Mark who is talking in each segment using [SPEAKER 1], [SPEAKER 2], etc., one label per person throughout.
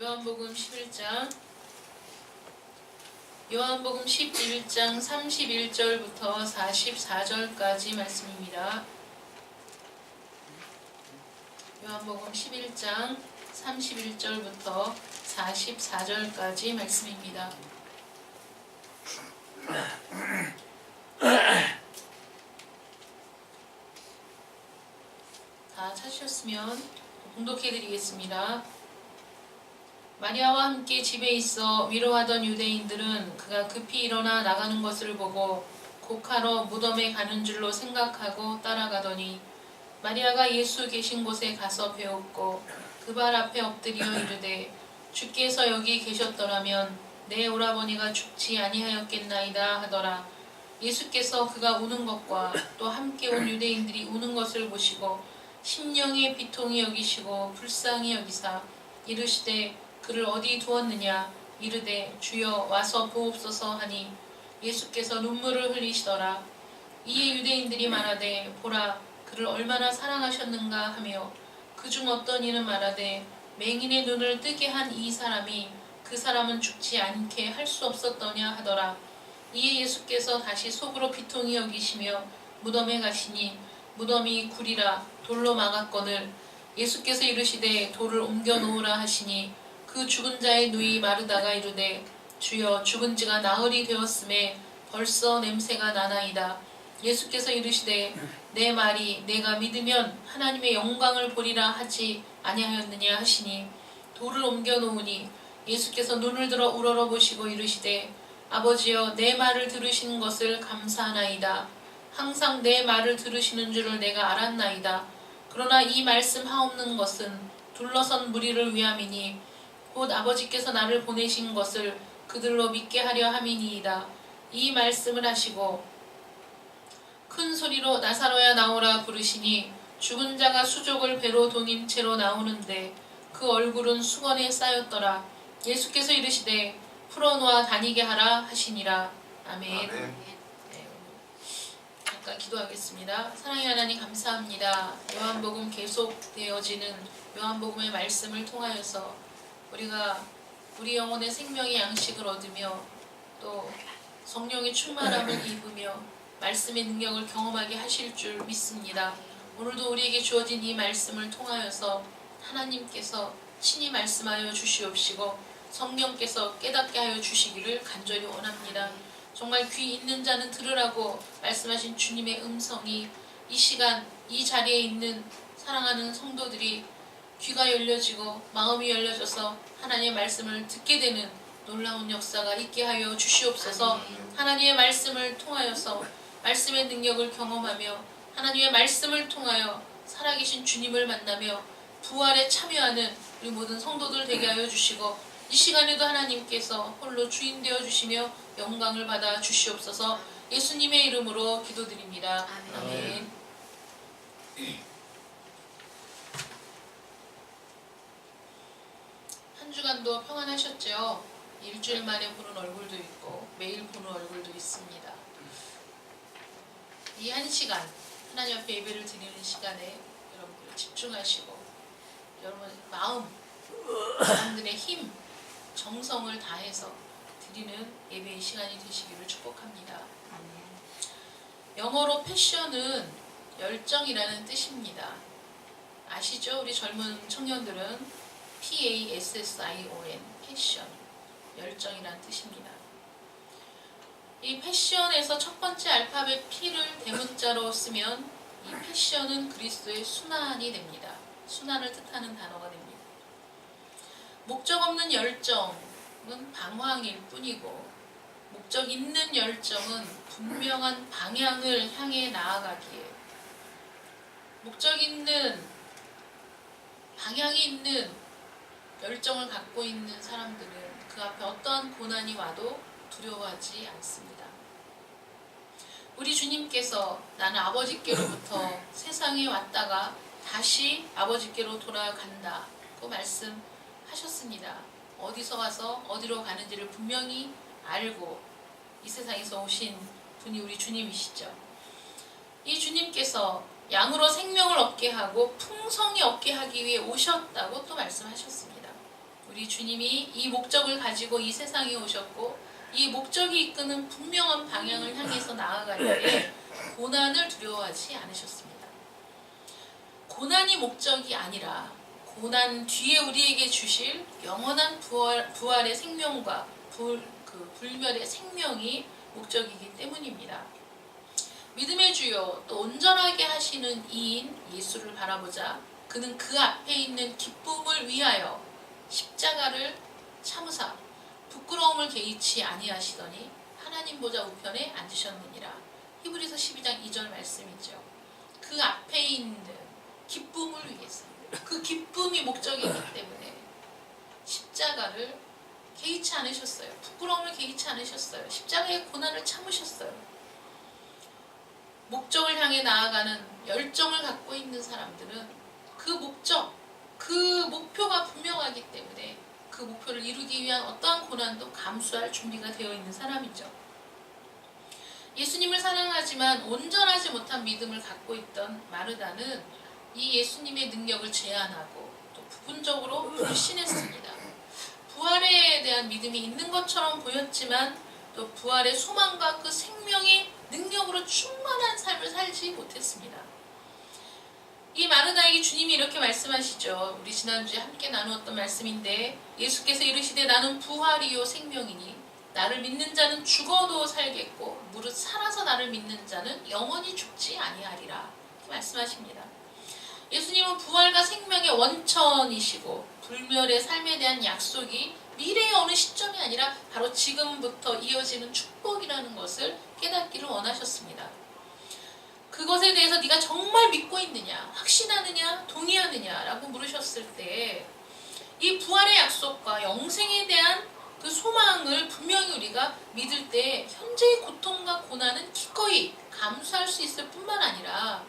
[SPEAKER 1] 요한복음 11장 31장 31절부터 44절까지 말씀입니다. 요한복음 11장 31절부터 44절까지 말씀입니다. 다 찾으셨으면 봉독해 드리겠습니다. 마리아와 함께 집에 있어 위로하던 유대인들은 그가 급히 일어나 나가는 것을 보고 곡하러 무덤에 가는 줄로 생각하고 따라가더니 마리아가 예수 계신 곳에 가서 배웠고 그 발 앞에 엎드려 이르되 주께서 여기 계셨더라면 내 오라버니가 죽지 아니하였겠나이다 하더라. 예수께서 그가 우는 것과 또 함께 온 유대인들이 우는 것을 보시고 심령의 비통이 여기시고 불쌍히 여기사 이르시되 그를 어디 두었느냐 이르되 주여 와서 보옵소서 하니 예수께서 눈물을 흘리시더라. 이에 유대인들이 말하되 보라 그를 얼마나 사랑하셨는가 하며 그중 어떤 이는 말하되 맹인의 눈을 뜨게 한 이 사람이 그 사람은 죽지 않게 할 수 없었더냐 하더라. 이에 예수께서 다시 속으로 비통히 여기시며 무덤에 가시니 무덤이 굴이라 돌로 막았거늘 예수께서 이르시되 돌을 옮겨 놓으라 하시니 그 죽은 자의 누이 마르다가 이르되 주여 죽은 지가 나흘이 되었음에 벌써 냄새가 나나이다. 예수께서 이르시되 내 말이 내가 믿으면 하나님의 영광을 보리라 하지 아니하였느냐 하시니 돌을 옮겨 놓으니 예수께서 눈을 들어 우러러 보시고 이르시되 아버지여 내 말을 들으시는 것을 감사하나이다. 항상 내 말을 들으시는 줄을 내가 알았나이다. 그러나 이 말씀 하옵는 것은 둘러선 무리를 위함이니 곧 아버지께서 나를 보내신 것을 그들로 믿게 하려 함이니이다. 이 말씀을 하시고 큰 소리로 나사로야 나오라 부르시니 죽은 자가 수족을 배로 동인 채로 나오는데 그 얼굴은 수건에 쌓였더라. 예수께서 이르시되 풀어놓아 다니게 하라 하시니라. 아멘. 네, 잠깐 기도하겠습니다. 사랑의 하나님 감사합니다. 요한복음 계속되어지는 요한복음의 말씀을 통하여서 우리가 우리 영혼의 생명의 양식을 얻으며 또 성령의 충만함을 입으며 말씀의 능력을 경험하게 하실 줄 믿습니다. 오늘도 우리에게 주어진 이 말씀을 통하여서 하나님께서 친히 말씀하여 주시옵시고 성령께서 깨닫게 하여 주시기를 간절히 원합니다. 정말 귀 있는 자는 들으라고 말씀하신 주님의 음성이 이 시간 이 자리에 있는 사랑하는 성도들이 귀가 열려지고 마음이 열려져서 하나님의 말씀을 듣게 되는 놀라운 역사가 있게 하여 주시옵소서. 하나님의 말씀을 통하여서 말씀의 능력을 경험하며 하나님의 말씀을 통하여 살아계신 주님을 만나며 부활에 참여하는 우리 모든 성도들 되게 하여 주시고 이 시간에도 하나님께서 홀로 주인 되어 주시며 영광을 받아 주시옵소서. 예수님의 이름으로 기도드립니다. 아멘. 한 주간도 평안하셨죠? 일주일 만에 보는 얼굴도 있고 매일 보는 얼굴도 있습니다. 이 한 시간 하나님 앞에 예배를 드리는 시간에 여러분들 집중하시고 여러분 여러분들의 힘, 정성을 다해서 드리는 예배의 시간이 되시기를 축복합니다. 영어로 패션은 열정이라는 뜻입니다. 아시죠? 우리 젊은 청년들은 PASSION, 패션, 열정이라는 뜻입니다. 이 패션에서 첫 번째 알파벳 P를 대문자로 쓰면 이 패션은 그리스도의 순환이 됩니다. 순환을 뜻하는 단어가 됩니다. 목적 없는 열정은 방황일 뿐이고 목적 있는 열정은 분명한 방향을 향해 나아가기에 목적 있는 방향이 있는 열정을 갖고 있는 사람들은 그 앞에 어떠한 고난이 와도 두려워하지 않습니다. 우리 주님께서 나는 아버지께로부터 세상에 왔다가 다시 아버지께로 돌아간다고 말씀하셨습니다. 어디서 와서 어디로 가는지를 분명히 알고 이 세상에서 오신 분이 우리 주님이시죠. 이 주님께서 양으로 생명을 얻게 하고 풍성히 얻게 하기 위해 오셨다고 또 말씀하셨습니다. 우리 주님이 이 목적을 가지고 이 세상에 오셨고 이 목적이 이끄는 분명한 방향을 향해서 나아갈 때 고난을 두려워하지 않으셨습니다. 고난이 목적이 아니라 고난 뒤에 우리에게 주실 영원한 부활의 생명과 불멸의 생명이 목적이기 때문입니다. 믿음의 주요 또 온전하게 하시는 이인 예수를 바라보자 그는 그 앞에 있는 기쁨을 위하여 십자가를 참으사 부끄러움을 개의치 아니하시더니 하나님 보좌 우편에 앉으셨느니라. 히브리서 12장 2절 말씀이죠. 그 앞에 있는 기쁨을 위해서 그 기쁨이 목적이기 때문에 십자가를 개의치 않으셨어요. 부끄러움을 개의치 않으셨어요. 십자가의 고난을 참으셨어요. 목적을 향해 나아가는 열정을 갖고 있는 사람들은 그 목적, 그 목표가 분명하기 때문에 그 목표를 이루기 위한 어떠한 고난도 감수할 준비가 되어 있는 사람이죠. 예수님을 사랑하지만 온전하지 못한 믿음을 갖고 있던 마르다는 이 예수님의 능력을 제한하고 또 부분적으로 불신했습니다. 부활에 대한 믿음이 있는 것처럼 보였지만 또 부활의 소망과 그 생명의 능력으로 충만한 삶을 살지 못했습니다. 이 마르다에게 주님이 이렇게 말씀하시죠. 우리 지난주에 함께 나누었던 말씀인데 예수께서 이르시되 나는 부활이요 생명이니 나를 믿는 자는 죽어도 살겠고 무릇 살아서 나를 믿는 자는 영원히 죽지 아니하리라 이렇게 말씀하십니다. 예수님은 부활과 생명의 원천이시고 불멸의 삶에 대한 약속이 미래의 어느 시점이 아니라 바로 지금부터 이어지는 축복이라는 것을 깨닫기를 원하셨습니다. 그것에 대해서 네가 정말 믿고 있느냐, 확신하느냐, 동의하느냐 라고 물으셨을 때 이 부활의 약속과 영생에 대한 그 소망을 분명히 우리가 믿을 때 현재의 고통과 고난은 기꺼이 감수할 수 있을 뿐만 아니라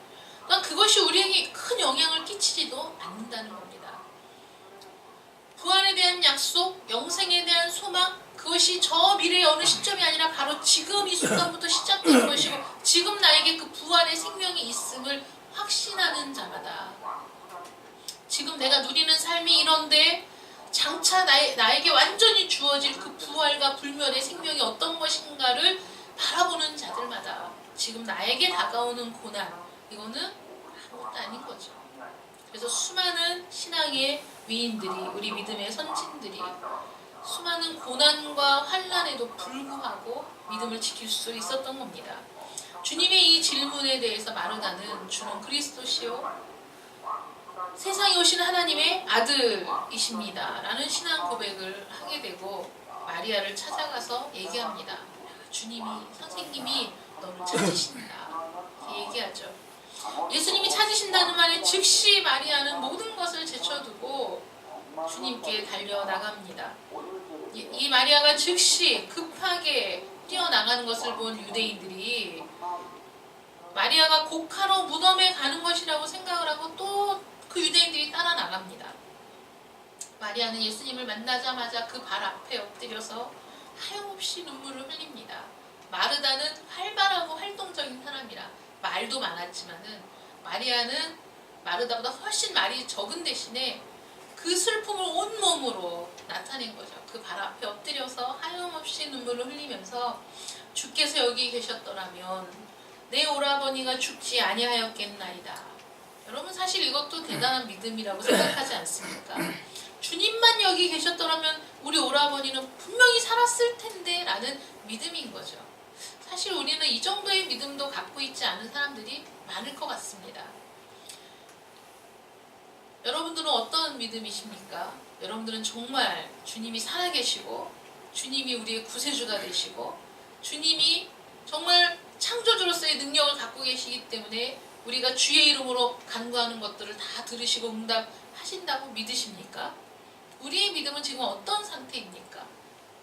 [SPEAKER 1] 그것이 우리에게 큰 영향을 끼치지도 않는다는 겁니다. 부활에 대한 약속, 영생에 대한 소망, 그것이 저 미래의 어느 시점이 아니라 바로 지금 이 순간부터 시작되는 것이고 지금 나에게 그 부활의 생명이 있음을 확신하는 자마다 지금 내가 누리는 삶이 이런데 장차 나에게 완전히 주어질 그 부활과 불멸의 생명이 어떤 것인가를 바라보는 자들마다 지금 나에게 다가오는 고난 이거는 아무것도 아닌 거죠. 그래서 수많은 신앙의 위인들이 우리 믿음의 선진들이 수많은 고난과 환난에도 불구하고 믿음을 지킬 수 있었던 겁니다. 주님의 이 질문에 대해서 마르다는 주는 그리스도시요 세상에 오신 하나님의 아들이십니다 라는 신앙 고백을 하게 되고 마리아를 찾아가서 얘기합니다. 주님이 선생님이 너를 찾으신다 이렇게 얘기하죠. 예수님이 찾으신다는 말에 즉시 마리아는 모든 것을 제쳐두고 주님께 달려나갑니다. 이 마리아가 즉시 급하게 뛰어나가는 것을 본 유대인들이 마리아가 곡하러 무덤에 가는 것이라고 생각을 하고 또 그 유대인들이 따라 나갑니다. 마리아는 예수님을 만나자마자 그 발 앞에 엎드려서 하염없이 눈물을 흘립니다. 마르다는 활발하고 활동적인 사람이라 말도 많았지만은 마리아는 마르다보다 훨씬 말이 적은 대신에 그 슬픔을 온몸으로 나타낸 거죠. 그 발 앞에 엎드려서 하염없이 눈물을 흘리면서 주께서 여기 계셨더라면 내 오라버니가 죽지 아니하였겠나이다. 여러분 사실 이것도 대단한 믿음이라고 생각하지 않습니까? 주님만 여기 계셨더라면 우리 오라버니는 분명히 살았을 텐데 라는 믿음인 거죠. 사실 우리는 이 정도의 믿음도 갖고 있지 않은 사람들이 많을 것 같습니다. 여러분들은 어떤 믿음이십니까? 여러분들은 정말 주님이 살아계시고 주님이 우리의 구세주가 되시고 주님이 정말 창조주로서의 능력을 갖고 계시기 때문에 우리가 주의 이름으로 간구하는 것들을 다 들으시고 응답하신다고 믿으십니까? 우리의 믿음은 지금 어떤 상태입니까?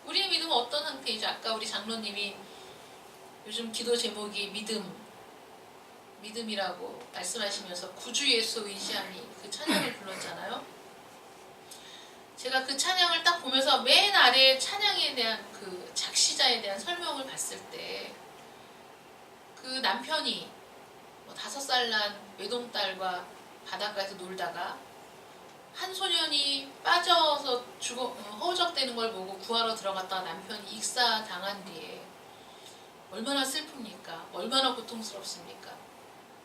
[SPEAKER 1] 우리의 믿음은 어떤 상태이죠? 아까 우리 장로님이 요즘 기도 제목이 믿음이라고 말씀하시면서 구주 예수 의지함이 그 찬양을 불렀잖아요. 제가 그 찬양을 딱 보면서 맨 아래 찬양에 대한 그 작시자에 대한 설명을 봤을 때 그 남편이 5살 난 외동딸과 바닷가에서 놀다가 한 소년이 빠져서 허우적대는 걸 보고 구하러 들어갔다가 남편이 익사당한 뒤에 얼마나 슬픕니까? 얼마나 고통스럽습니까?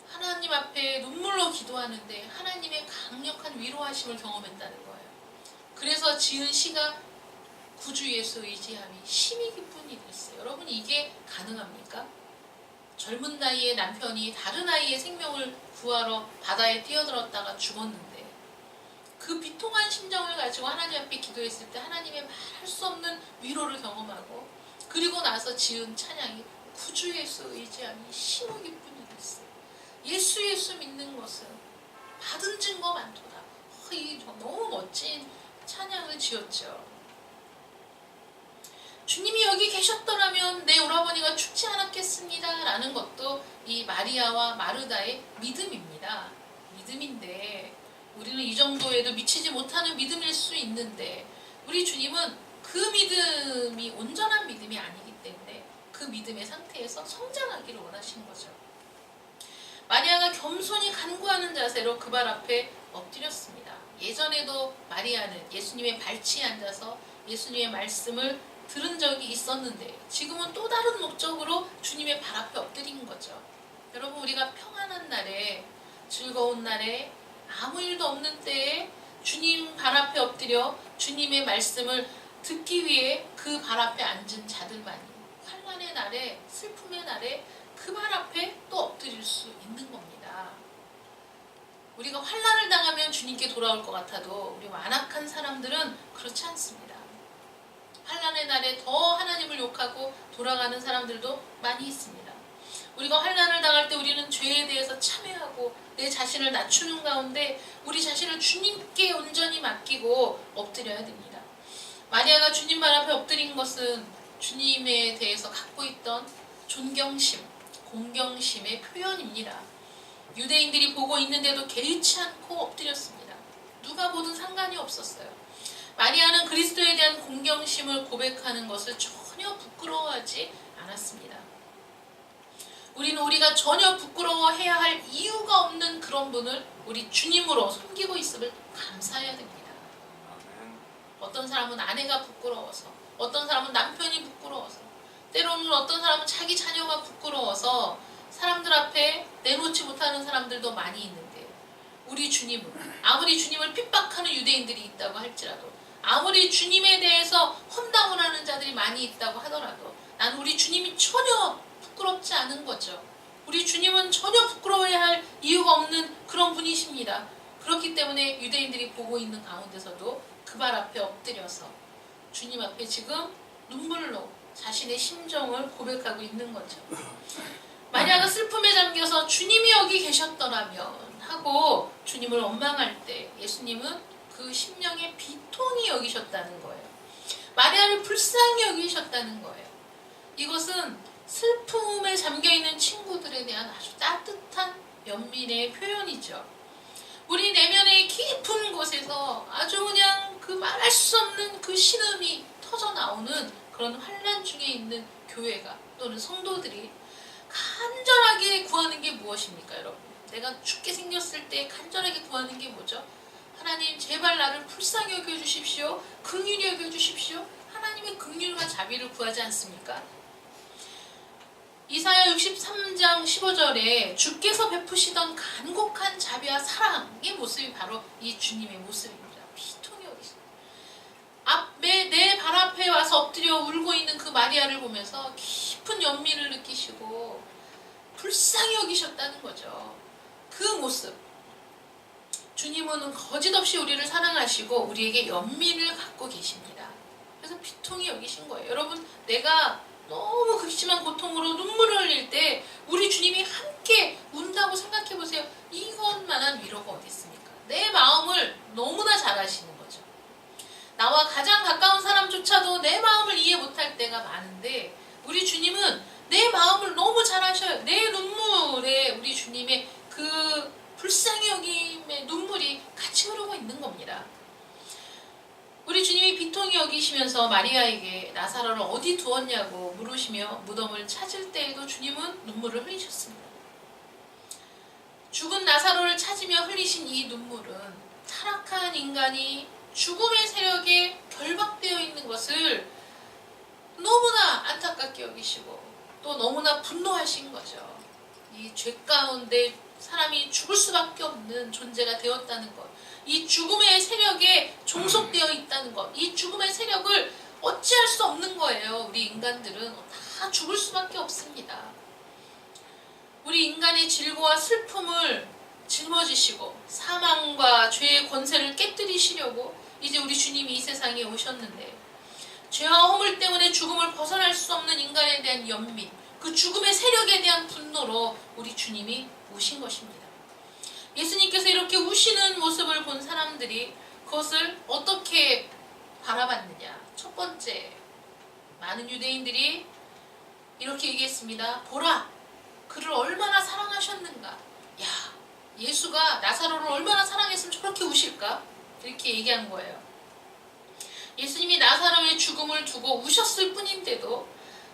[SPEAKER 1] 하나님 앞에 눈물로 기도하는데 하나님의 강력한 위로하심을 경험했다는 거예요. 그래서 지은 시가 구주 예수 의지함이 심히 기쁜 일이었어요. 여러분, 이게 가능합니까? 젊은 나이에 남편이 다른 아이의 생명을 구하러 바다에 뛰어들었다가 죽었는데 그 비통한 심정을 가지고 하나님 앞에 기도했을 때 하나님의 말할 수 없는 위로를 경험하고 그리고 나서 지은 찬양이 구주 예수 의지함이 심히 기쁜 일이었어요. 예수 믿는 것은 받은 증거 많도다. 이 너무 멋진 찬양을 지었죠. 주님이 여기 계셨더라면 내 오라버니가 죽지 않았겠습니다 라는 것도 이 마리아와 마르다의 믿음입니다. 믿음인데 우리는 이 정도에도 미치지 못하는 믿음일 수 있는데 우리 주님은 그 믿음이 온전한 믿음이 아니기 때문에 그 믿음의 상태에서 성장하기를 원하신 거죠. 마리아가 겸손히 간구하는 자세로 그 발 앞에 엎드렸습니다. 예전에도 마리아는 예수님의 발치에 앉아서 예수님의 말씀을 들은 적이 있었는데 지금은 또 다른 목적으로 주님의 발 앞에 엎드린 거죠. 여러분, 우리가 평안한 날에, 즐거운 날에, 아무 일도 없는 때에 주님 발 앞에 엎드려 주님의 말씀을 듣기 위해 그 발 앞에 앉은 자들만이 환난의 날에, 슬픔의 날에 그 발 앞에 또 엎드릴 수 있는 겁니다. 우리가 환난을 당하면 주님께 돌아올 것 같아도 우리 완악한 사람들은 그렇지 않습니다. 환난의 날에 더 하나님을 욕하고 돌아가는 사람들도 많이 있습니다. 우리가 환난을 당할 때 우리는 죄에 대해서 참회하고 내 자신을 낮추는 가운데 우리 자신을 주님께 온전히 맡기고 엎드려야 됩니다. 마리아가 주님 발 앞에 엎드린 것은 주님에 대해서 갖고 있던 존경심, 공경심의 표현입니다. 유대인들이 보고 있는데도 개의치 않고 엎드렸습니다. 누가 보든 상관이 없었어요. 마리아는 그리스도에 대한 공경심을 고백하는 것을 전혀 부끄러워하지 않았습니다. 우리는 우리가 전혀 부끄러워해야 할 이유가 없는 그런 분을 우리 주님으로 섬기고 있음을 감사해야 됩니다. 어떤 사람은 아내가 부끄러워서, 어떤 사람은 남편이 부끄러워서, 때로는 어떤 사람은 자기 자녀가 부끄러워서 사람들 앞에 내놓지 못하는 사람들도 많이 있는데 우리 주님은 아무리 주님을 핍박하는 유대인들이 있다고 할지라도 아무리 주님에 대해서 험담을 하는 자들이 많이 있다고 하더라도 난 우리 주님이 전혀 부끄럽지 않은 거죠. 우리 주님은 전혀 부끄러워해야 할 이유가 없는 그런 분이십니다. 그렇기 때문에 유대인들이 보고 있는 가운데서도 그 발 앞에 엎드려서 주님 앞에 지금 눈물로 자신의 심정을 고백하고 있는 거죠. 마리아가 슬픔에 잠겨서 주님이 여기 계셨더라면 하고 주님을 원망할 때 예수님은 그 심령의 비통이 여기셨다는 거예요. 마리아를 불쌍히 여기셨다는 거예요. 이것은 슬픔에 잠겨있는 친구들에 대한 아주 따뜻한 연민의 표현이죠. 우리 내면의 깊은 곳에서 아주 그냥 그 말할 수 없는 그 신음이 터져나오는 그런 환난 중에 있는 교회가 또는 성도들이 간절하게 구하는 게 무엇입니까, 여러분? 내가 죽게 생겼을 때 간절하게 구하는 게 뭐죠? 하나님, 제발 나를 불쌍히 여겨주십시오. 긍휼히 여겨주십시오. 하나님의 긍휼과 자비를 구하지 않습니까? 이사야 63장 15절에 주께서 베푸시던 간곡한 자비와 사랑의 모습이 바로 이 주님의 모습입니다. 비통히 여기십니다. 내 발 앞에 와서 엎드려 울고 있는 그 마리아를 보면서 깊은 연민을 느끼시고 불쌍히 여기셨다는 거죠. 그 모습. 주님은 거짓없이 우리를 사랑하시고 우리에게 연민을 갖고 계십니다. 그래서 비통히 여기신 거예요. 여러분, 내가 너무 극심한 고통으로 눈물을 흘릴 때 우리 주님이 함께 운다고 생각해 보세요. 이것만한 위로가 어디 있습니까? 내 마음을 너무나 잘 아시는 거죠. 나와 가장 가까운 사람조차도 내 마음을 이해 못할 때가 많은데 우리 주님은 내 마음을 너무 잘 아셔요. 내 눈물에 우리 주님의 그 불쌍히 여김의 눈물이 같이 흐르고 있는 겁니다. 우리 주님이 비통히 여기시면서 마리아에게 나사로를 어디 두었냐고 물으시며 무덤을 찾을 때에도 주님은 눈물을 흘리셨습니다. 죽은 나사로를 찾으며 흘리신 이 눈물은 타락한 인간이 죽음의 세력에 결박되어 있는 것을 너무나 안타깝게 여기시고 또 너무나 분노하신 거죠. 이 죄 가운데 사람이 죽을 수밖에 없는 존재가 되었다는 것, 이 죽음의 세력에 종속되어 있다는 것, 이 죽음의 세력을 어찌할 수 없는 거예요. 우리 인간들은 다 죽을 수밖에 없습니다. 우리 인간의 질고와 슬픔을 짊어지시고 사망과 죄의 권세를 깨뜨리시려고 이제 우리 주님이 이 세상에 오셨는데, 죄와 허물 때문에 죽음을 벗어날 수 없는 인간에 대한 연민, 그 죽음의 세력에 대한 분노로 우리 주님이 오신 것입니다. 예수님께서 이렇게 우시는 모습을 본 사람들이 그것을 어떻게 바라봤느냐. 첫 번째, 많은 유대인들이 이렇게 얘기했습니다. 보라, 그를 얼마나 사랑하셨는가. 야, 예수가 나사로를 얼마나 사랑했으면 저렇게 우실까? 이렇게 얘기한 거예요. 예수님이 나사로의 죽음을 두고 우셨을 뿐인데도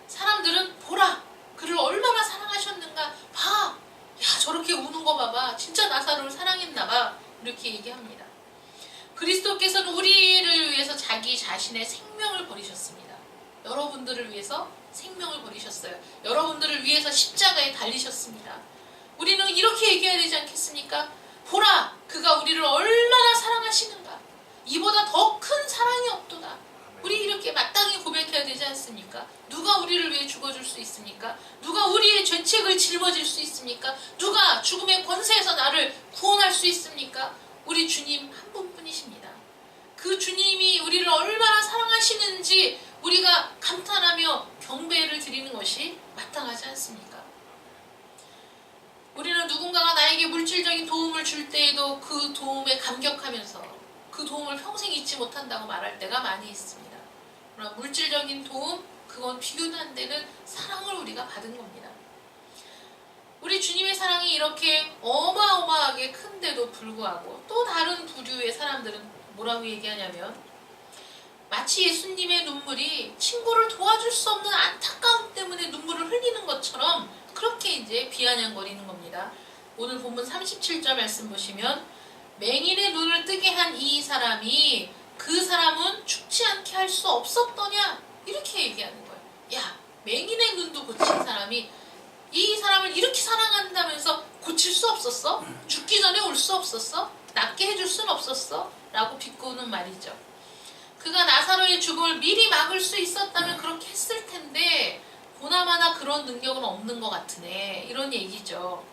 [SPEAKER 1] 사람들은 보라, 그를 얼마나 사랑하셨는가. 봐, 야, 저렇게 우는 거 봐봐. 진짜 나사로를 사랑했나 봐. 이렇게 얘기합니다. 그리스도께서는 우리를 위해서 자기 자신의 생명을 버리셨습니다. 여러분들을 위해서 생명을 버리셨어요. 여러분들을 위해서 십자가에 달리셨습니다. 우리는 이렇게 얘기해야 되지 않겠습니까? 보라, 그가 우리를 얼마나 사랑하시는가. 이보다 더 큰 사랑이 없도다. 우리 이렇게 마땅히 고백해야 되지 않습니까? 누가 우리를 위해 죽어줄 수 있습니까? 누가 우리의 죄책을 짊어질 수 있습니까? 누가 죽음의 권세에서 나를 구원할 수 있습니까? 우리 주님 한 분뿐이십니다. 그 주님이 우리를 얼마나 사랑하시는지 우리가 감탄하며 경배를 드리는 것이 마땅하지 않습니까? 우리는 누군가가 나에게 물질적인 도움을 줄 때에도 그 도움에 감격하면서 그 도움을 평생 잊지 못한다고 말할 때가 많이 있습니다. 그러나 물질적인 도움, 그건 비교도 안 되는 사랑을 우리가 받은 겁니다. 우리 주님의 사랑이 이렇게 어마어마하게 큰데도 불구하고 또 다른 부류의 사람들은 뭐라고 얘기하냐면, 마치 예수님의 눈물이 친구를 도와줄 수 없는 안타까움 때문에 눈물을 흘리는 것처럼 그렇게 이제 비아냥거리는 겁니다. 오늘 본문 37절 말씀 보시면, 맹인의 눈을 뜨게 한 이 사람이 그 사람은 죽지 않게 할 수 없었더냐, 이렇게 얘기하는 거예요. 야, 맹인의 눈도 고친 사람이 이 사람을 이렇게 사랑한다면서 고칠 수 없었어? 죽기 전에 올 수 없었어? 낫게 해줄 수는 없었어? 라고 비꼬는 말이죠. 그가 나사로의 죽음을 미리 막을 수 있었다면 그렇게 했을 텐데 보나마나 그런 능력은 없는 것 같으네, 이런 얘기죠.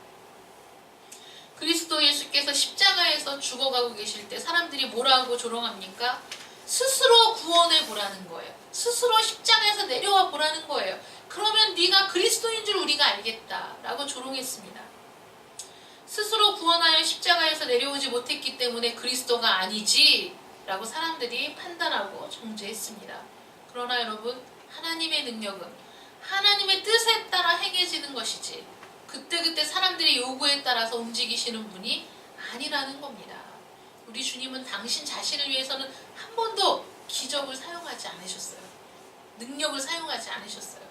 [SPEAKER 1] 그리스도 예수께서 십자가에서 죽어가고 계실 때 사람들이 뭐라고 조롱합니까? 스스로 구원해 보라는 거예요. 스스로 십자가에서 내려와 보라는 거예요. 그러면 네가 그리스도인 줄 우리가 알겠다 라고 조롱했습니다. 스스로 구원하여 십자가에서 내려오지 못했기 때문에 그리스도가 아니지 라고 사람들이 판단하고 정죄했습니다. 그러나 여러분, 하나님의 능력은 하나님의 뜻에 따라 행해지는 것이지 그때그때 사람들의 요구에 따라서 움직이시는 분이 아니라는 겁니다. 우리 주님은 당신 자신을 위해서는 한 번도 기적을 사용하지 않으셨어요. 능력을 사용하지 않으셨어요.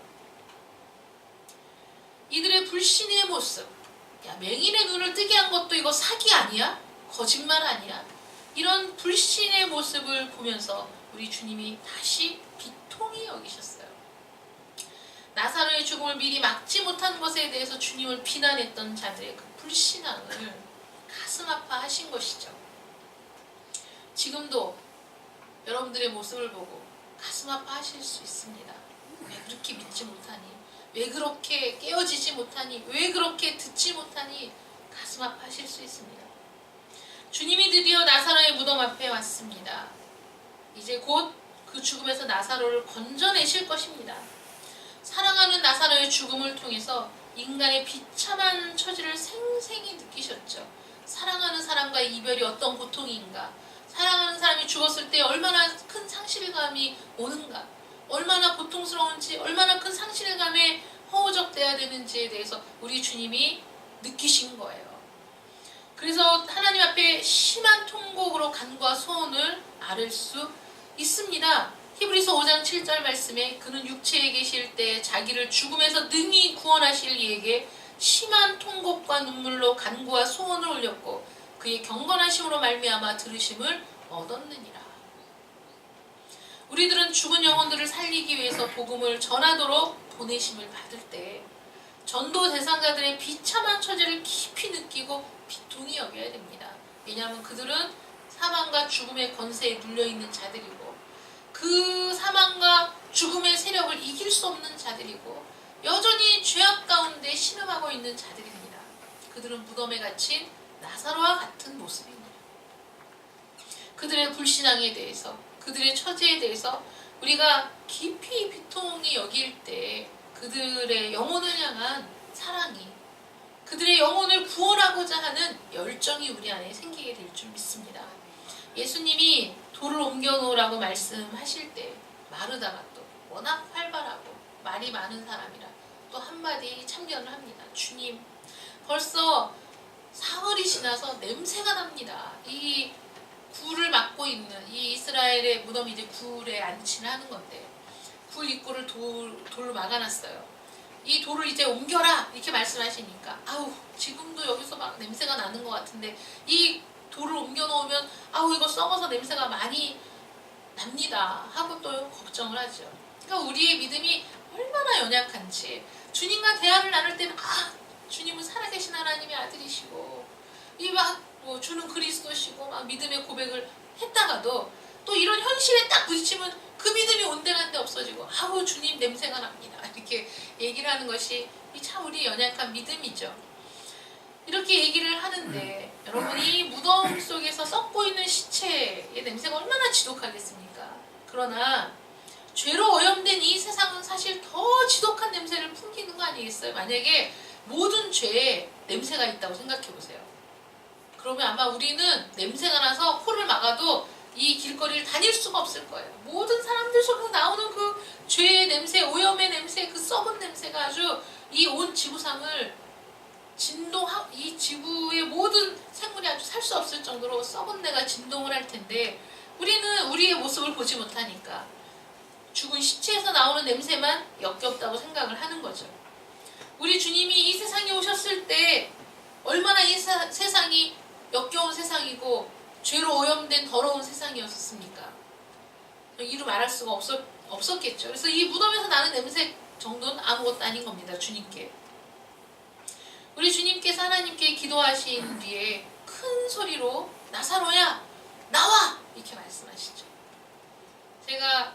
[SPEAKER 1] 이들의 불신의 모습, 야, 맹인의 눈을 뜨게 한 것도 이거 사기 아니야? 거짓말 아니야? 이런 불신의 모습을 보면서 우리 주님이 다시 비통히 여기셨어요. 나사로의 죽음을 미리 막지 못한 것에 대해서 주님을 비난했던 자들의 그 불신앙을 가슴 아파하신 것이죠. 지금도 여러분들의 모습을 보고 가슴 아파하실 수 있습니다. 왜 그렇게 믿지 못하니? 왜 그렇게 깨어지지 못하니? 왜 그렇게 듣지 못하니? 가슴 아파하실 수 있습니다. 주님이 드디어 나사로의 무덤 앞에 왔습니다. 이제 곧 그 죽음에서 나사로를 건져내실 것입니다. 사랑하는 나사로의 죽음을 통해서 인간의 비참한 처지를 생생히 느끼셨죠. 사랑하는 사람과의 이별이 어떤 고통인가, 사랑하는 사람이 죽었을 때 얼마나 큰 상실감이 오는가, 얼마나 고통스러운지, 얼마나 큰 상실감에 허우적대야 되는지에 대해서 우리 주님이 느끼신 거예요. 그래서 하나님 앞에 심한 통곡으로 간구와 소원을 아를 수 있습니다. 히브리서 5장 7절 말씀에 그는 육체에 계실 때 자기를 죽음에서 능히 구원하실 이에게 심한 통곡과 눈물로 간구와 소원을 올렸고 그의 경건하심으로 말미암아 들으심을 얻었느니라. 우리들은 죽은 영혼들을 살리기 위해서 복음을 전하도록 보내심을 받을 때 전도 대상자들의 비참한 처지를 깊이 느끼고 비통히 여겨야 됩니다. 왜냐하면 그들은 사망과 죽음의 권세에 눌려있는 자들이고 그 사망과 죽음의 세력을 이길 수 없는 자들이고 여전히 죄악 가운데 신음하고 있는 자들입니다. 그들은 무덤에 갇힌 나사로와 같은 모습입니다. 그들의 불신앙에 대해서, 그들의 처지에 대해서 우리가 깊이 비통히 여길 때 그들의 영혼을 향한 사랑이, 그들의 영혼을 구원하고자 하는 열정이 우리 안에 생기게 될 줄 믿습니다. 예수님이 돌을 옮겨놓으라고 말씀하실 때 마르다가 또 워낙 활발하고 말이 많은 사람이라 또 한마디 참견을 합니다. 주님, 벌써 사흘이 지나서 냄새가 납니다. 이 굴을 막고 있는 이 이스라엘의 무덤이 이제 굴에 안치를 하는 건데 굴 입구를 돌로 막아놨어요. 이 돌을 이제 옮겨라 이렇게 말씀하시니까 아우 지금도 여기서 막 냄새가 나는 것 같은데 이 돌을 옮겨놓으면 아우 이거 썩어서 냄새가 많이 납니다 하고 또 걱정을 하죠. 그러니까 우리의 믿음이 얼마나 연약한지 주님과 대화를 나눌 때는 주님은 살아계신 하나님의 아들이시고 이 막 주는 그리스도시고 막 믿음의 고백을 했다가도 또 이런 현실에 딱 부딪히면 그 믿음이 온데간데 없어지고 아우 주님 냄새가 납니다 이렇게 얘기를 하는 것이 참 우리 연약한 믿음이죠. 이렇게 얘기를 하는데 여러분이 무덤 속에서 썩고 있는 시체의 냄새가 얼마나 지독하겠습니까? 그러나 죄로 오염된 이 세상은 사실 더 지독한 냄새를 풍기는 거 아니겠어요? 만약에 모든 죄에 냄새가 있다고 생각해 보세요. 그러면 아마 우리는 냄새가 나서 코를 막아도 이 길거리를 다닐 수가 없을 거예요. 모든 사람들 속에서 나오는 그 죄의 냄새, 오염의 냄새, 그 썩은 냄새가 아주 이 온 지구상을 이 지구의 모든 생물이 아주 살 수 없을 정도로 썩은 데가 진동을 할 텐데 우리는 우리의 모습을 보지 못하니까 죽은 시체에서 나오는 냄새만 역겹다고 생각을 하는 거죠. 우리 주님이 이 세상에 오셨을 때 얼마나 이 세상이 역겨운 세상이고 죄로 오염된 더러운 세상이었습니까? 이루 말할 수가 없었겠죠. 그래서 이 무덤에서 나는 냄새 정도는 아무것도 아닌 겁니다. 주님께. 우리 주님께서 하나님께 기도하신 뒤에 큰 소리로 나사로야 나와! 이렇게 말씀하시죠. 제가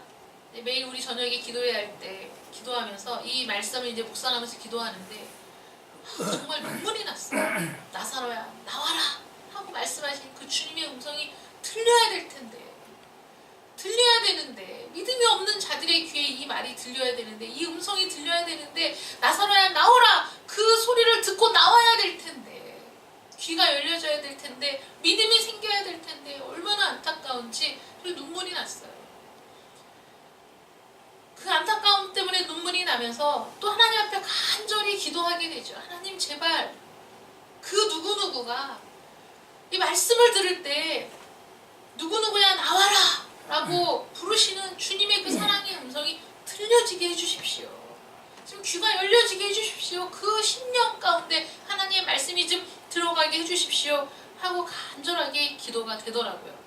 [SPEAKER 1] 매일 우리 저녁에 기도해야 할 때 기도하면서 이 말씀을 이제 묵상하면서 기도하는데 정말 눈물이 났어요. 나사로야 나와라! 하고 말씀하신 그 주님의 음성이 들려야 될 텐데 들려야 되는데 믿음이 없는 자들의 귀에 이 말이 들려야 되는데 이 음성이 들려야 되는데 나사로야 나오라 그 소리를 듣고 나와야 될 텐데 귀가 열려져야 될 텐데 믿음이 생겨야 될 텐데 얼마나 안타까운지 눈물이 났어요. 그 안타까움 때문에 눈물이 나면서 또 하나님 앞에 간절히 기도하게 되죠. 하나님 제발 그 누구누구가 이 말씀을 들을 때 누구누구야 나와라 라고 부르시는 주님의 그 사랑의 음성이 들려지게 해주십시오. 지금 귀가 열려지게 해주십시오. 그 심령 가운데 하나님의 말씀이 좀 들어가게 해주십시오 하고 간절하게 기도가 되더라고요.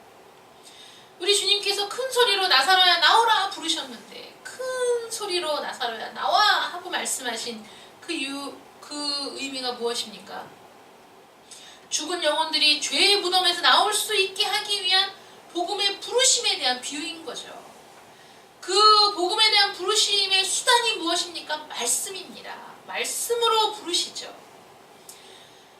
[SPEAKER 1] 우리 주님께서 큰 소리로 나사로야 나오라 부르셨는데 큰 소리로 나사로야 나와 하고 말씀하신 그 의미가 무엇입니까? 죽은 영혼들이 죄의 무덤에서 나올 수 있게 하기 위한 복음의 부르심에 대한 비유인 거죠. 그 복음에 대한 부르심의 수단이 무엇입니까? 말씀입니다. 말씀으로 부르시죠.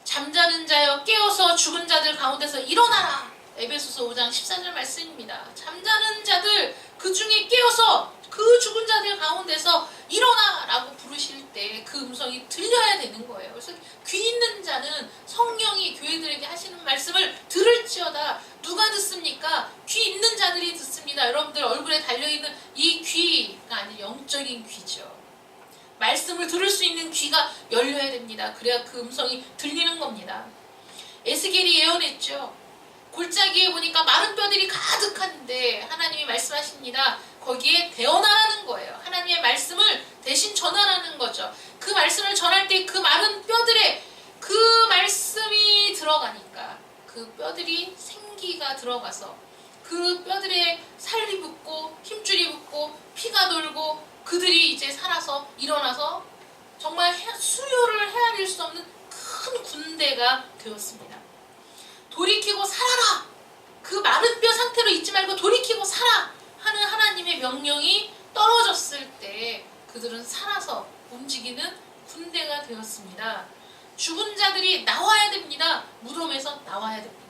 [SPEAKER 1] 잠자는 자여 깨어서 죽은 자들 가운데서 일어나라. 에베소서 5장 14절 말씀입니다. 잠자는 자들 그 중에 깨어서 그 죽은 자들 가운데서 일어나 라고 부르실 때 그 음성이 들려야 되는 거예요. 그래서 귀 있는 자는 성령이 교회들에게 하시는 말씀을 들을지어다. 누가 듣습니까? 귀 있는 자들이 듣습니다. 여러분들 얼굴에 달려있는 이 귀가 아닌 영적인 귀죠. 말씀을 들을 수 있는 귀가 열려야 됩니다. 그래야 그 음성이 들리는 겁니다. 에스겔이 예언했죠. 골짜기에 보니까 마른 뼈들이 가득한데 하나님이 말씀하십니다. 거기에 대언하라는 거예요. 하나님의 말씀을 대신 전하라는 거죠. 그 말씀을 전할 때 그 마른 뼈들에 그 말씀이 들어가니까 그 뼈들이 생기가 들어가서 그 뼈들에 살이 붙고 힘줄이 붙고 피가 돌고 그들이 이제 살아서 일어나서 정말 수요를 헤아릴 수 없는 큰 군대가 되었습니다. 돌이키고 살아라! 그 마른 뼈 상태로 있지 말고 돌이키고 살아! 하는 하나님의 명령이 떨어졌을 때 그들은 살아서 움직이는 군대가 되었습니다. 죽은 자들이 나와야 됩니다. 무덤에서 나와야 됩니다.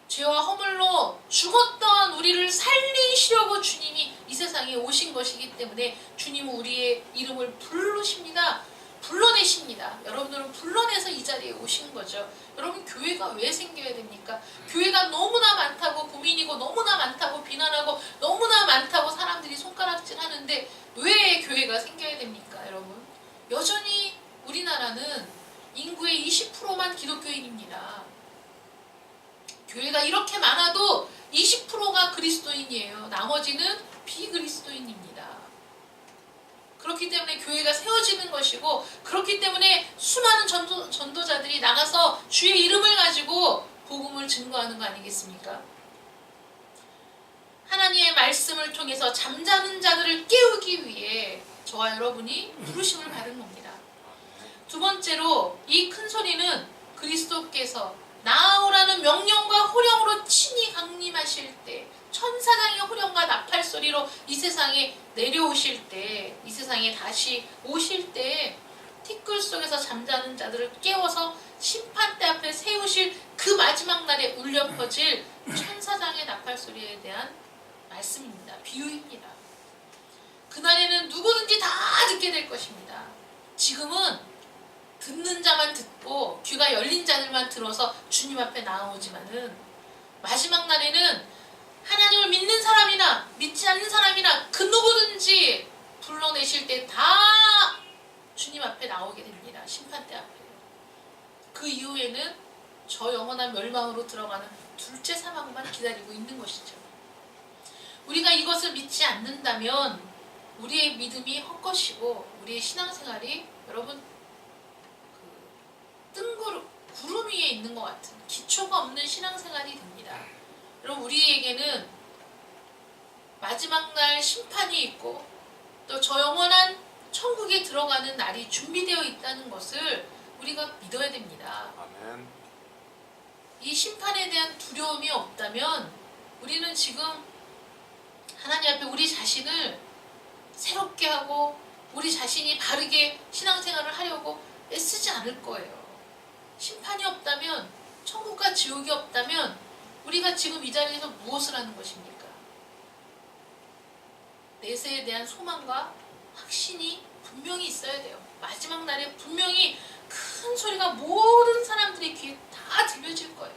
[SPEAKER 1] 죄와 허물로 죽었던 우리를 살리시려고 주님이 이 세상에 오신 것이기 때문에 주님은 우리의 이름을 부르십니다. 불러내십니다. 여러분들은 불러내서 이 자리에 오신 거죠. 여러분, 교회가 왜 생겨야 됩니까? 교회가 너무나 많다고 고민이고 너무나 많다고 비난하고 너무나 많다고 사람들이 손가락질 하는데 왜 교회가 생겨야 됩니까? 여러분, 여전히 우리나라는 인구의 20%만 기독교인입니다. 교회가 이렇게 많아도 20%가 그리스도인이에요. 나머지는 비그리스도인입니다. 그렇기 때문에 교회가 세워지는 것이고, 그렇기 때문에 수많은 전도자들이 나가서 주의 이름을 가지고 복음을 증거하는 거 아니겠습니까? 하나님의 말씀을 통해서 잠자는 자들을 깨우기 위해 저와 여러분이 부르심을 받은 겁니다. 두 번째로, 이 큰 소리는 그리스도께서 나아오라는 명령과 호령으로 친히 강림하실 때, 천사장의 호령과 나팔 소리로 이 세상에 내려오실 때, 이 세상에 다시 오실 때 티끌 속에서 잠자는 자들을 깨워서 심판대 앞에 세우실 그 마지막 날에 울려 퍼질 천사장의 나팔 소리에 대한 말씀입니다. 비유입니다. 그날에는 누구든지 다 듣게 될 것입니다. 지금은 듣는 자만 듣고 귀가 열린 자들만 들어서 주님 앞에 나아오지만은 마지막 날에는 하나님을 믿는 사람이나 믿지 않는 사람이나 그 누구든지 불러내실 때 다 주님 앞에 나오게 됩니다. 심판대 앞에. 그 이후에는 저 영원한 멸망으로 들어가는 둘째 사망만 기다리고 있는 것이죠. 우리가 이것을 믿지 않는다면 우리의 믿음이 헛것이고 우리의 신앙생활이 여러분 구름 위에 있는 것 같은 기초가 없는 신앙생활이 됩니다. 여러분, 우리에게는 마지막 날 심판이 있고 또 저 영원한 천국에 들어가는 날이 준비되어 있다는 것을 우리가 믿어야 됩니다.
[SPEAKER 2] 아멘.
[SPEAKER 1] 이 심판에 대한 두려움이 없다면 우리는 지금 하나님 앞에 우리 자신을 새롭게 하고 우리 자신이 바르게 신앙생활을 하려고 애쓰지 않을 거예요. 심판이 없다면, 천국과 지옥이 없다면 우리가 지금 이 자리에서 무엇을 하는 것입니까? 내세에 대한 소망과 확신이 분명히 있어야 돼요. 마지막 날에 분명히 큰 소리가 모든 사람들의 귀에 다 들려질 거예요.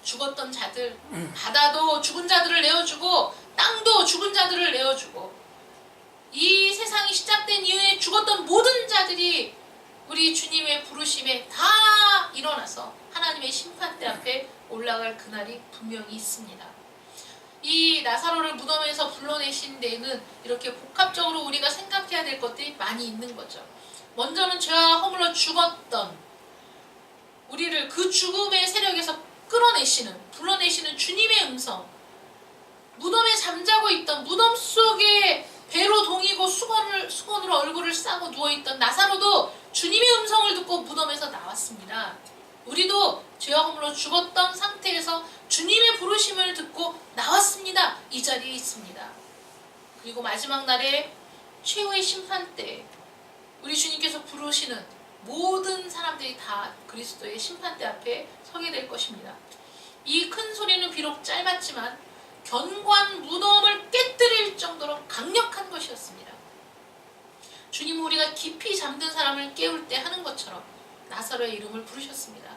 [SPEAKER 1] 죽었던 자들, 바다도 죽은 자들을 내어주고 땅도 죽은 자들을 내어주고 이 세상이 시작된 이후에 죽었던 모든 자들이 우리 주님의 부르심에 다 일어나서 하나님의 심판대 앞에 올라갈 그날이 분명히 있습니다. 이 나사로를 무덤에서 불러내신 데에는 이렇게 복합적으로 우리가 생각해야 될 것들이 많이 있는 거죠. 먼저는 죄와 허물로 죽었던 우리를 그 죽음의 세력에서 불러내시는 주님의 음성, 무덤에 잠자고 있던, 무덤 속에 배로 동이고 수건으로 얼굴을 싸고 누워있던 나사로도 주님의 음성을 듣고 무덤에서 나왔습니다. 우리도 죄와 허물로 죽었던 상태에서 주님의 부르심을 듣고 나왔습니다. 이 자리에 있습니다. 그리고 마지막 날에 최후의 심판 때 우리 주님께서 부르시는 모든 사람들이 다 그리스도의 심판대 앞에 서게 될 것입니다. 이 큰 소리는 비록 짧았지만 견고한 무덤을 깨뜨릴 정도로 강력한 것이었습니다. 주님은 우리가 깊이 잠든 사람을 깨울 때 하는 것처럼 나사로의 이름을 부르셨습니다.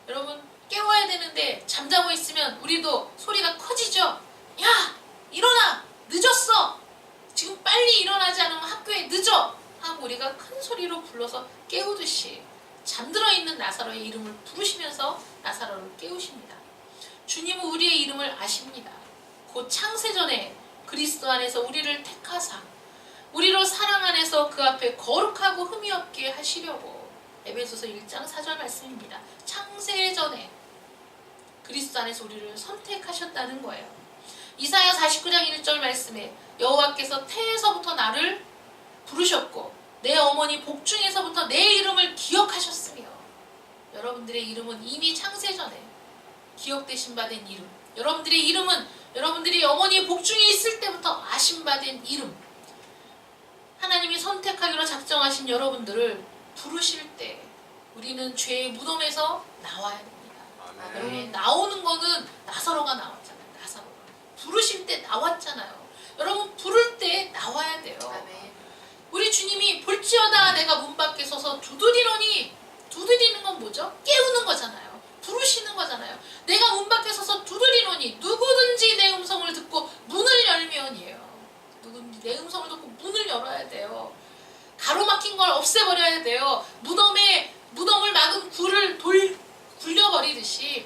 [SPEAKER 1] 여러분, 깨워야 되는데 잠자고 있으면 우리도 소리가 커지죠. 야! 일어나! 늦었어! 지금 빨리 일어나지 않으면 학교에 늦어! 하고 우리가 큰 소리로 불러서 깨우듯이 잠들어 있는 나사로의 이름을 부르시면서 나사로를 깨우십니다. 주님은 우리의 이름을 아십니다. 곧 창세전에 그리스도 안에서 우리를 택하사 우리로 사랑 안에서 그 앞에 거룩하고 흠이 없게 하시려고, 에베소서 1장 4절 말씀입니다. 창세전에 그리스도 안에서 우리를 선택하셨다는 거예요. 이사야 49장 1절 말씀에 여호와께서 태에서부터 나를 부르셨고 내 어머니 복중에서부터 내 이름을 기억하셨으며, 여러분들의 이름은 이미 창세전에 기억되신 바 된 이름, 여러분들의 이름은 여러분들이 어머니의 복중에 있을 때부터 아신 바 된 이름, 하나님이 선택하기로 작정하신 여러분들을 부르실 때 우리는 죄의 무덤에서 나와야 됩니다. 여러분, 나오는 거는 나사로가 나왔잖아요. 나사로가 부르실 때 나왔잖아요. 여러분, 부를 때 나와야 돼요. 우리 주님이 볼지어다 내가 문 밖에 서서 두드리노니, 두드리는 건 뭐죠? 깨우는 거잖아요. 부르시는 거잖아요. 내가 문 밖에 서서 두드리노니 누구든지 내 음성을 듣고 문을 열면이에요. 누구든지 내 음성을 듣고 문을 열어야 돼요. 가로막힌 걸 없애버려야 돼요. 무덤을 막은 굴을 굴려버리듯이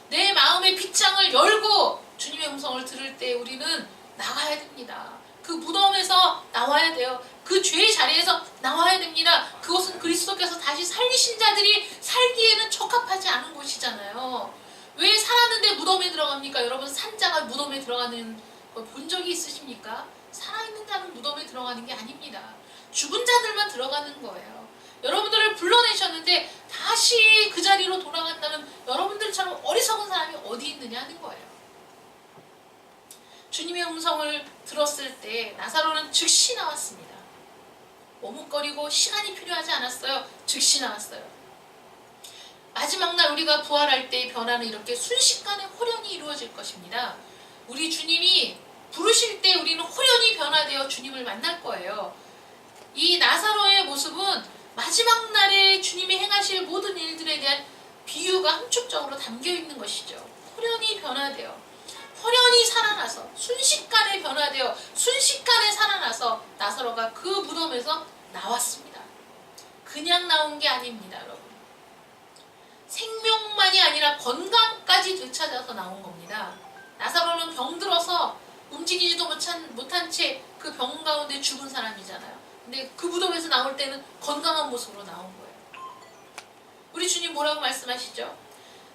[SPEAKER 1] 내 마음의 빗장을 열고 주님의 음성을 들을 때 우리는 나가야 됩니다. 그 무덤에서 나와야 돼요. 그 죄의 자리에서 나와야 됩니다. 그것은 그리스도께서 다시 살리신 자들이 살기에는 적합하지 않은 곳이잖아요. 왜 살았는데 무덤에 들어갑니까? 여러분, 산자가 무덤에 들어가는 거 본 적이 있으십니까? 살아있는 자는 무덤에 들어가는 게 아닙니다. 죽은 자들만 들어가는 거예요. 여러분들을 불러내셨는데 다시 그 자리로 돌아간다는 여러분들처럼 어리석은 사람이 어디 있느냐 하는 거예요. 주님의 음성을 들었을 때 나사로는 즉시 나왔습니다. 머뭇거리고 시간이 필요하지 않았어요. 즉시 나왔어요. 마지막 날 우리가 부활할 때의 변화는 이렇게 순식간에 호련히 이루어질 것입니다. 우리 주님이 부르실 때 우리는 호련히 변화되어 주님을 만날 거예요. 이 나사로의 모습은 마지막 날에 주님이 행하실 모든 일들에 대한 비유가 함축적으로 담겨 있는 것이죠. 호련히 변화되어, 호련히 살아나서, 순식간에 변화되어 순식간에 살아나서 나사로가 그 무덤에서 나왔습니다. 그냥 나온 게 아닙니다, 여러분. 생명만이 아니라 건강까지 되찾아서 나온 겁니다. 나사로는 병들어서 움직이지도 못한 채 그 병 가운데 죽은 사람이잖아요. 근데 그 무덤에서 나올 때는 건강한 모습으로 나온 거예요. 우리 주님 뭐라고 말씀하시죠?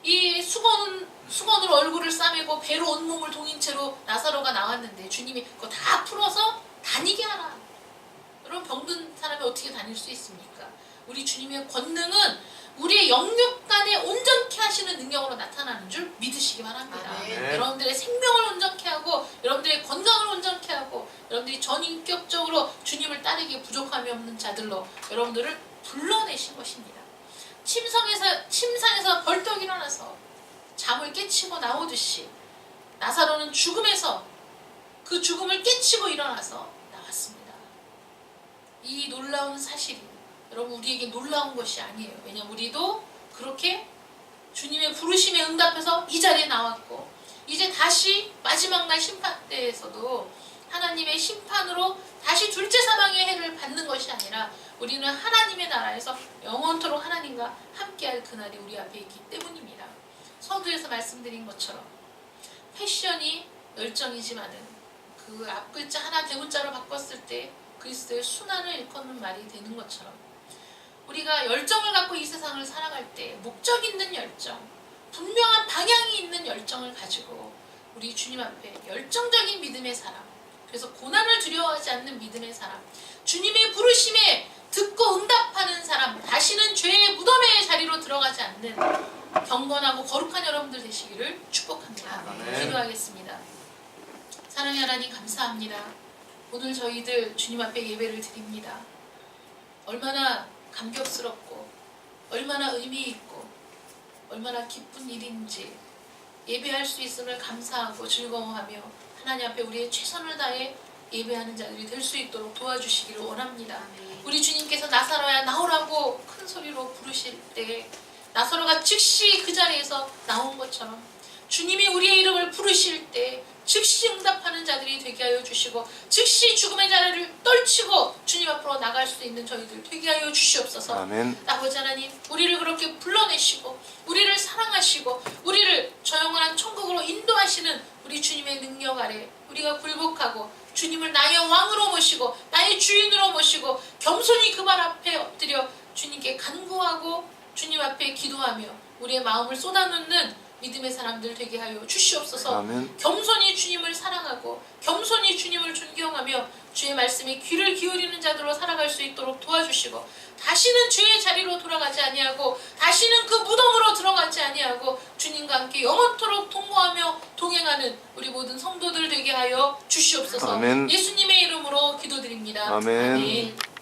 [SPEAKER 1] 이 수건으로 얼굴을 싸매고 배로 온몸을 동인 채로 나사로가 나왔는데 주님이 그거 다 풀어서 다니게 하라. 여러분, 병든 사람이 어떻게 다닐 수 있습니까? 우리 주님의 권능은 우리의 영육간에 온전케 하시는 능력으로 나타나는 줄 믿으시기 바랍니다. 여러분들의 생명을 온전케 하고 여러분들의 건강을 온전케 하고 여러분들이 전인격적으로 주님을 따르기에 부족함이 없는 자들로 여러분들을 불러내신 것입니다. 침상에서 벌떡 일어나서 잠을 깨치고 나오듯이 나사로는 죽음에서 그 죽음을 깨치고 일어나서 나왔습니다. 이 놀라운 사실이 여러분 우리에게 놀라운 것이 아니에요. 왜냐하면 우리도 그렇게 주님의 부르심에 응답해서 이 자리에 나왔고 이제 다시 마지막 날 심판대에서도 하나님의 심판으로 다시 둘째 사망의 해를 받는 것이 아니라 우리는 하나님의 나라에서 영원토록 하나님과 함께할 그날이 우리 앞에 있기 때문입니다. 서두에서 말씀드린 것처럼 패션이 열정이지만은 그 앞글자 하나 대문자로 바꿨을 때 그리스도의 순환을 일컫는 말이 되는 것처럼 우리가 열정을 갖고 이 세상을 살아갈 때 목적 있는 열정, 분명한 방향이 있는 열정을 가지고 우리 주님 앞에 열정적인 믿음의 사람, 그래서 고난을 두려워하지 않는 믿음의 사람, 주님의 부르심에 듣고 응답하는 사람, 다시는 죄의 무덤의 자리로 들어가지 않는 경건하고 거룩한 여러분들 되시기를 축복합니다. 기도하겠습니다. 사랑의 하나님, 감사합니다. 오늘 저희들 주님 앞에 예배를 드립니다. 얼마나 감격스럽고 얼마나 의미 있고 얼마나 기쁜 일인지 예배할 수 있음을 감사하고 즐거워하며 하나님 앞에 우리의 최선을 다해 예배하는 자들이 될 수 있도록 도와주시기를 원합니다. 우리 주님께서 나사로야 나오라고 큰 소리로 부르실 때 나사로가 즉시 그 자리에서 나온 것처럼 주님이 우리의 이름을 부르실 때 즉시 응답하는 자들이 되게 하여 주시고 즉시 죽음의 자리를 떨치고 주님 앞으로 나갈 수 있는 저희들 되게 하여 주시옵소서. 아멘. 아버지 하나님, 우리를 그렇게 불러내시고 우리를 사랑하시고 우리를 저 영원한 천국으로 인도하시는 우리 주님의 능력 아래 우리가 굴복하고 주님을 나의 왕으로 모시고 나의 주인으로 모시고 겸손히 그 발 앞에 엎드려 주님께 간구하고 주님 앞에 기도하며 우리의 마음을 쏟아놓는 믿음의 사람들 되게 하여 주시옵소서.
[SPEAKER 2] 아멘.
[SPEAKER 1] 겸손히 주님을 사랑하고 겸손히 주님을 존경하며 주의 말씀에 귀를 기울이는 자들로 살아갈 수 있도록 도와주시고 다시는 주의 자리로 돌아가지 아니하고 다시는 그 무덤으로 들어가지 아니하고 주님과 함께 영원토록 동거하며 동행하는 우리 모든 성도들 되게 하여 주시옵소서.
[SPEAKER 2] 아멘.
[SPEAKER 1] 예수님의 이름으로 기도드립니다.
[SPEAKER 2] 아멘.
[SPEAKER 1] 아멘.